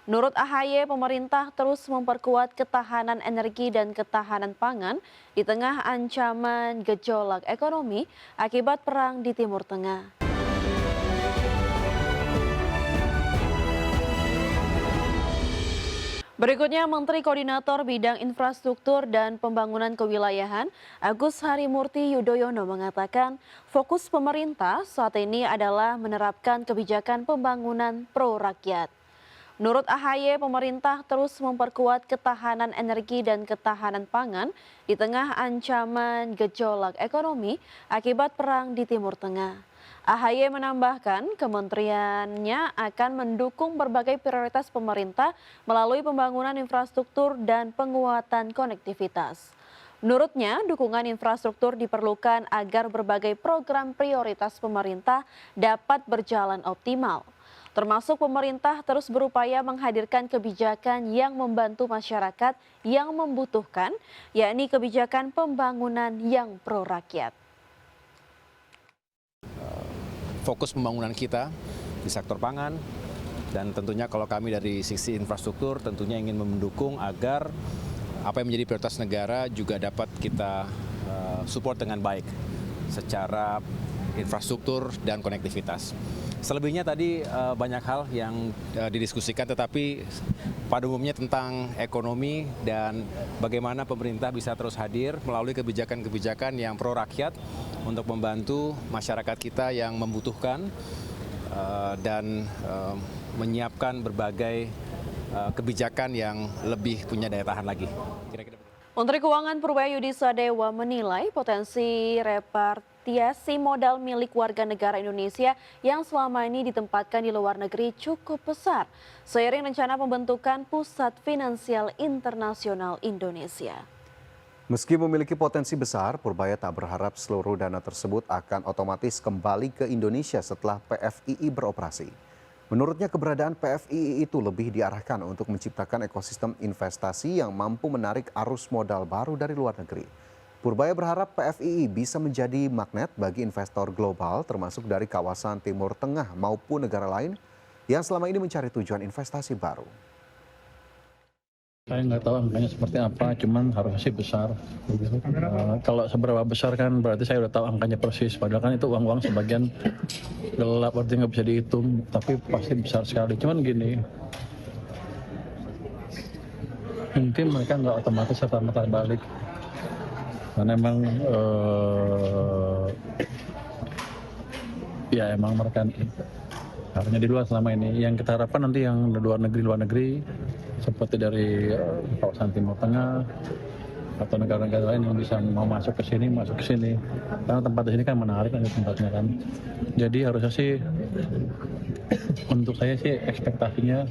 Menurut AHY, pemerintah terus memperkuat ketahanan energi dan ketahanan pangan di tengah ancaman gejolak ekonomi akibat perang di Timur Tengah. Berikutnya, Menteri Koordinator Bidang Infrastruktur dan Pembangunan Kewilayahan Agus Harimurti Yudhoyono mengatakan fokus pemerintah saat ini adalah menerapkan kebijakan pembangunan pro rakyat. Menurut AHY, pemerintah terus memperkuat ketahanan energi dan ketahanan pangan di tengah ancaman gejolak ekonomi akibat perang di Timur Tengah. AHY menambahkan kementeriannya akan mendukung berbagai prioritas pemerintah melalui pembangunan infrastruktur dan penguatan konektivitas. Menurutnya, dukungan infrastruktur diperlukan agar berbagai program prioritas pemerintah dapat berjalan optimal. Termasuk pemerintah terus berupaya menghadirkan kebijakan yang membantu masyarakat yang membutuhkan, yakni kebijakan pembangunan yang pro rakyat. Fokus pembangunan kita di sektor pangan, dan tentunya kalau kami dari sisi infrastruktur tentunya ingin mendukung agar apa yang menjadi prioritas negara juga dapat kita support dengan baik secara infrastruktur dan konektivitas. Selebihnya tadi banyak hal yang didiskusikan, tetapi pada umumnya tentang ekonomi dan bagaimana pemerintah bisa terus hadir melalui kebijakan-kebijakan yang pro rakyat untuk membantu masyarakat kita yang membutuhkan dan menyiapkan berbagai kebijakan yang lebih punya daya tahan lagi. Menteri Keuangan Purbaya Sadewa menilai potensi repatriasi modal milik warga negara Indonesia yang selama ini ditempatkan di luar negeri cukup besar, seiring rencana pembentukan Pusat Finansial Internasional Indonesia. Meski memiliki potensi besar, Purbaya tak berharap seluruh dana tersebut akan otomatis kembali ke Indonesia setelah PFII beroperasi. Menurutnya, keberadaan PFII itu lebih diarahkan untuk menciptakan ekosistem investasi yang mampu menarik arus modal baru dari luar negeri. Purbaya berharap PFII bisa menjadi magnet bagi investor global termasuk dari kawasan Timur Tengah maupun negara lain yang selama ini mencari tujuan investasi baru. Saya nggak tahu angkanya seperti apa, cuman harusnya sih besar. Kalau seberapa besar kan berarti saya udah tahu angkanya persis. Padahal kan itu uang-uang sebagian gelap, artinya nggak bisa dihitung. Tapi pasti besar sekali. Cuman gini, mungkin mereka nggak otomatis serta-merta balik. Karena emang ya emang mereka harusnya di luar selama ini. Yang kita harapkan nanti yang luar negeri seperti dari kawasan Timur Tengah atau negara-negara lain yang bisa mau masuk ke sini. Karena tempat di sini kan menarik kan tempatnya kan. Jadi harusnya sih untuk saya sih ekspektasinya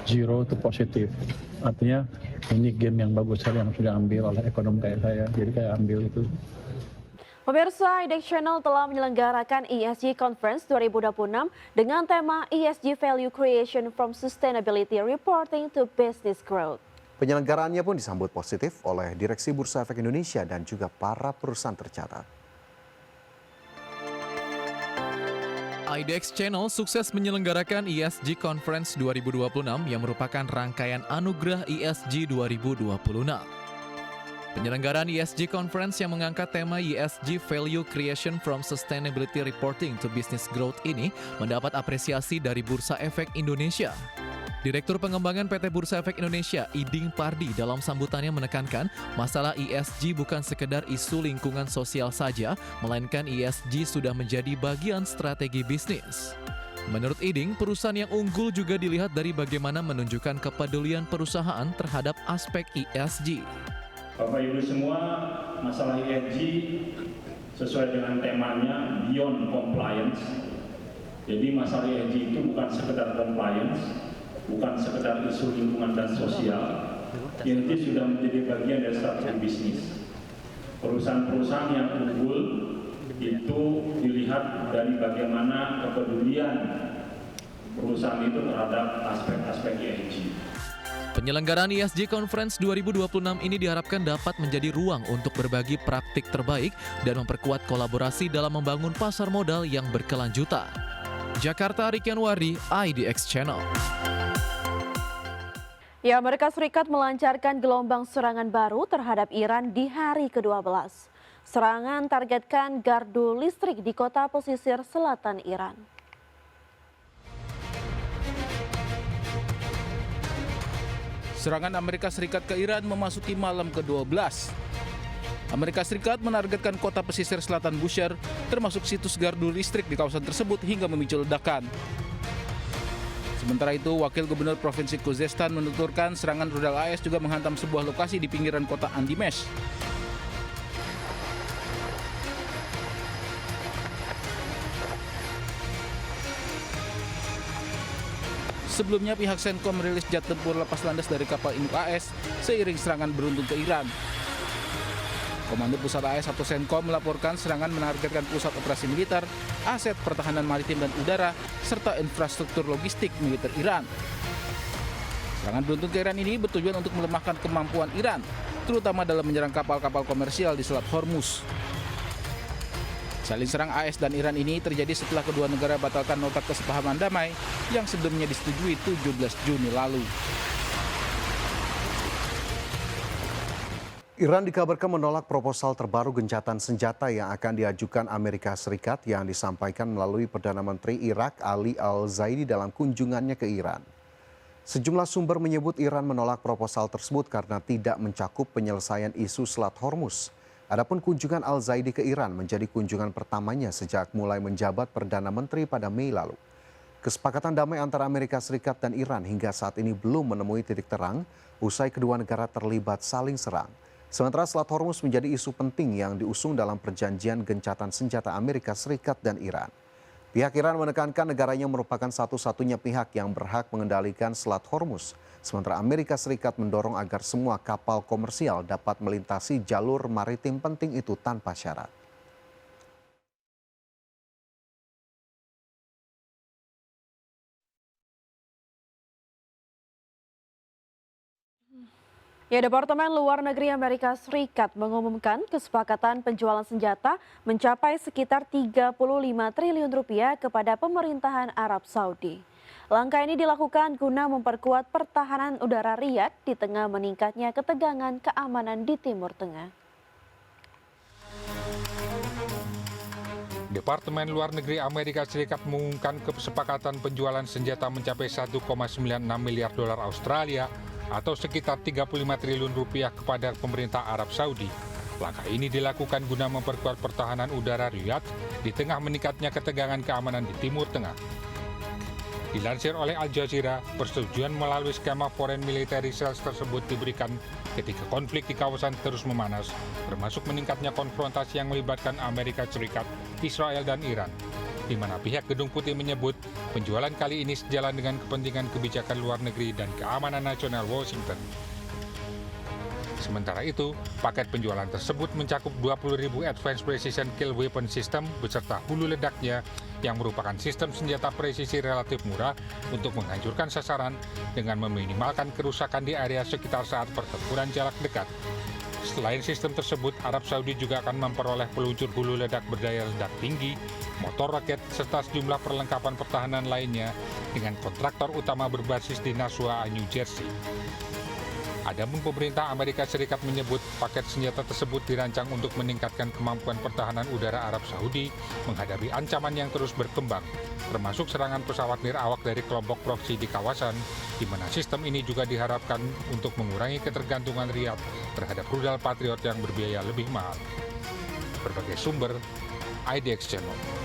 zero to positif. Artinya ini game yang bagus sekali yang sudah ambil oleh ekonom kayak saya. Jadi kayak ambil itu. Pemirsa, IDX Channel telah menyelenggarakan ESG Conference 2026 dengan tema ESG Value Creation from Sustainability Reporting to Business Growth. Penyelenggaraannya pun disambut positif oleh Direksi Bursa Efek Indonesia dan juga para perusahaan tercatat. IDX Channel sukses menyelenggarakan ESG Conference 2026 yang merupakan rangkaian anugerah ESG 2026. Penyelenggaraan ESG Conference yang mengangkat tema ESG Value Creation from Sustainability Reporting to Business Growth ini mendapat apresiasi dari Bursa Efek Indonesia. Direktur Pengembangan PT Bursa Efek Indonesia, Iding Pardi, dalam sambutannya menekankan masalah ESG bukan sekedar isu lingkungan sosial saja, melainkan ESG sudah menjadi bagian strategi bisnis. Menurut Iding, perusahaan yang unggul juga dilihat dari bagaimana menunjukkan kepedulian perusahaan terhadap aspek ESG. Bapak Ibu semua, masalah ESG sesuai dengan temanya Beyond Compliance. Jadi masalah ESG itu bukan sekedar compliance, bukan sekedar isu lingkungan dan sosial. ESG sudah menjadi bagian dari strategi bisnis. Perusahaan-perusahaan yang unggul itu dilihat dari bagaimana kepedulian perusahaan itu terhadap aspek-aspek ESG. Penyelenggaraan ESG Conference 2026 ini diharapkan dapat menjadi ruang untuk berbagi praktik terbaik dan memperkuat kolaborasi dalam membangun pasar modal yang berkelanjutan. Jakarta, Rikian Wari, IDX Channel. Ya, Amerika Serikat melancarkan gelombang serangan baru terhadap Iran di hari ke-12. Serangan targetkan gardu listrik di kota pesisir selatan Iran. Serangan Amerika Serikat ke Iran memasuki malam ke-12. Amerika Serikat menargetkan kota pesisir selatan Bushehr, termasuk situs gardu listrik di kawasan tersebut hingga memicu ledakan. Sementara itu, Wakil Gubernur Provinsi Khuzestan menuturkan serangan rudal AS juga menghantam sebuah lokasi di pinggiran kota Andimesh. Sebelumnya pihak Senkom merilis jet tempur lepas landas dari kapal induk AS seiring serangan beruntun ke Iran. Komando Pusat AS atau Senkom melaporkan serangan menargetkan pusat operasi militer, aset pertahanan maritim dan udara, serta infrastruktur logistik militer Iran. Serangan beruntun ke Iran ini bertujuan untuk melemahkan kemampuan Iran, terutama dalam menyerang kapal-kapal komersial di Selat Hormuz. Saling serang AS dan Iran ini terjadi setelah kedua negara batalkan nota kesepahaman damai yang sebelumnya disetujui 17 Juni lalu. Iran dikabarkan menolak proposal terbaru gencatan senjata yang akan diajukan Amerika Serikat yang disampaikan melalui Perdana Menteri Irak Ali Al-Zaidi dalam kunjungannya ke Iran. Sejumlah sumber menyebut Iran menolak proposal tersebut karena tidak mencakup penyelesaian isu Selat Hormuz. Adapun kunjungan Al-Zaidi ke Iran menjadi kunjungan pertamanya sejak mulai menjabat Perdana Menteri pada Mei lalu. Kesepakatan damai antara Amerika Serikat dan Iran hingga saat ini belum menemui titik terang usai kedua negara terlibat saling serang. Sementara Selat Hormuz menjadi isu penting yang diusung dalam perjanjian gencatan senjata Amerika Serikat dan Iran. Pihak Iran menekankan negaranya merupakan satu-satunya pihak yang berhak mengendalikan Selat Hormuz. Sementara Amerika Serikat mendorong agar semua kapal komersial dapat melintasi jalur maritim penting itu tanpa syarat. Ya, Departemen Luar Negeri Amerika Serikat mengumumkan kesepakatan penjualan senjata mencapai sekitar 35 triliun rupiah kepada pemerintahan Arab Saudi. Langkah ini dilakukan guna memperkuat pertahanan udara Riyadh di tengah meningkatnya ketegangan keamanan di Timur Tengah. Departemen Luar Negeri Amerika Serikat mengumumkan kesepakatan penjualan senjata mencapai 1,96 miliar dolar Australia atau sekitar 35 triliun rupiah kepada pemerintah Arab Saudi. Langkah ini dilakukan guna memperkuat pertahanan udara Riyadh di tengah meningkatnya ketegangan keamanan di Timur Tengah. Dilansir oleh Al Jazeera, persetujuan melalui skema Foreign Military Sales tersebut diberikan ketika konflik di kawasan terus memanas, termasuk meningkatnya konfrontasi yang melibatkan Amerika Serikat, Israel, dan Iran, di mana pihak Gedung Putih menyebut penjualan kali ini sejalan dengan kepentingan kebijakan luar negeri dan keamanan nasional Washington. Sementara itu, paket penjualan tersebut mencakup 20.000 Advanced Precision Kill Weapon System beserta hulu ledaknya yang merupakan sistem senjata presisi relatif murah untuk menghancurkan sasaran dengan meminimalkan kerusakan di area sekitar saat pertempuran jarak dekat. Selain sistem tersebut, Arab Saudi juga akan memperoleh peluncur hulu ledak berdaya ledak tinggi, motor roket, serta sejumlah perlengkapan pertahanan lainnya dengan kontraktor utama berbasis di Nashua, New Jersey. Adapun pemerintah Amerika Serikat menyebut paket senjata tersebut dirancang untuk meningkatkan kemampuan pertahanan udara Arab Saudi menghadapi ancaman yang terus berkembang, termasuk serangan pesawat nirawak dari kelompok proksi di kawasan, di mana sistem ini juga diharapkan untuk mengurangi ketergantungan Riyadh terhadap rudal Patriot yang berbiaya lebih mahal. Berbagai sumber, IDX Channel.